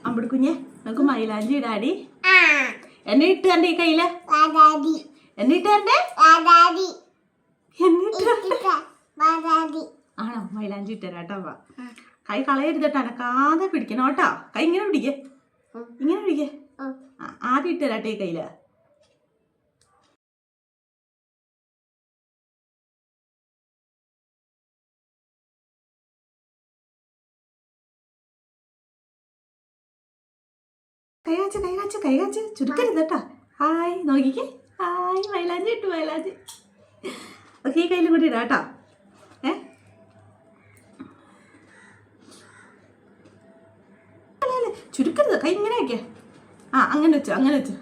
അമ്പടി കുഞ്ഞെ നമുക്ക് മൈലാഞ്ചി ഇടാടി. എന്നെ ഇട്ട് തന്റെ ഈ കയ്യില് എന്നെ ഇട്ട് തന്റെ ആണോ? മൈലാഞ്ചി ഇട്ടരാട്ടോ. കൈ കളയരുതട്ടോ, അനക്കാതെ പിടിക്കണം കേട്ടോ. കൈ ഇങ്ങനെ പിടിക്കേ, ഇങ്ങനെ പിടിക്കേ. ആദ്യം ഇട്ടരാട്ടെ ഈ കയ്യില്. കൈ കാച്ച് ചുരുക്കരുത് കേട്ടോ. ഹായ് നോക്കിക്കേ, ഹായ് മൈലാഞ്ചി ഇട്ടു, മൈലാഞ്ചി. ഓക്കെ, ഈ കയ്യിലും കൂടി ഇടാം കേട്ടോ. ചുരുക്കരുത്, കൈ ഇങ്ങനെ വയ്ക്കേ. അങ്ങനെ വെച്ചു, അങ്ങനെ വെച്ചു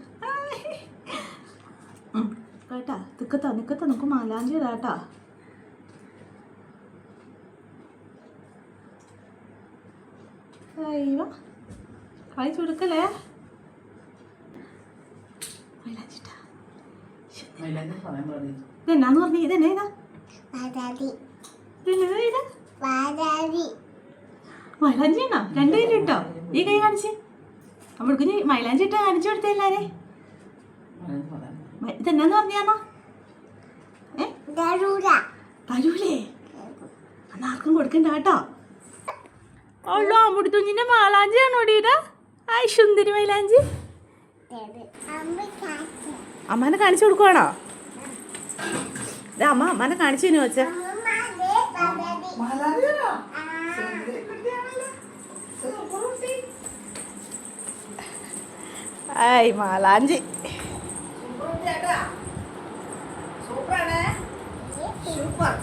കേട്ടാ. നിക്കത്താ നമുക്ക് മൈലാഞ്ചി ഇടാം കേട്ടോ. അയ്യോ കൈ ചുരുക്കല്ലേ. ഇതെന്നാന്ന് പറഞ്ഞ ഇതെന്നെ മൈലാഞ്ചിയാണോ? രണ്ട് കൈ ഇട്ടോ. ഈ കൈ കാണിച്ച് നമ്മൾക്ക് മൈലാഞ്ചി ഇട്ടാ കാണിച്ചു കൊടുത്ത എല്ലാരെ. ഇതെന്നാന്ന് പറഞ്ഞാന്നോ? തരൂലേ? അന്നാർക്കും കൊടുക്കണ്ട കേട്ടോ. ഉള്ളു അമ്പുടുത്തുഞ്ഞിന്റെ മൈലാഞ്ചിയാണോ ഇടാ? ആയി സുന്ദരി മൈലാഞ്ചി. അമ്മാനെ കാണിച്ചു കൊടുക്കുവാണോ? അമ്മാനെ കാണിച്ചു തരുമോ വെച്ചാ? ആയി മൈലാഞ്ചി സൂപ്പറാണ്, സൂപ്പർ.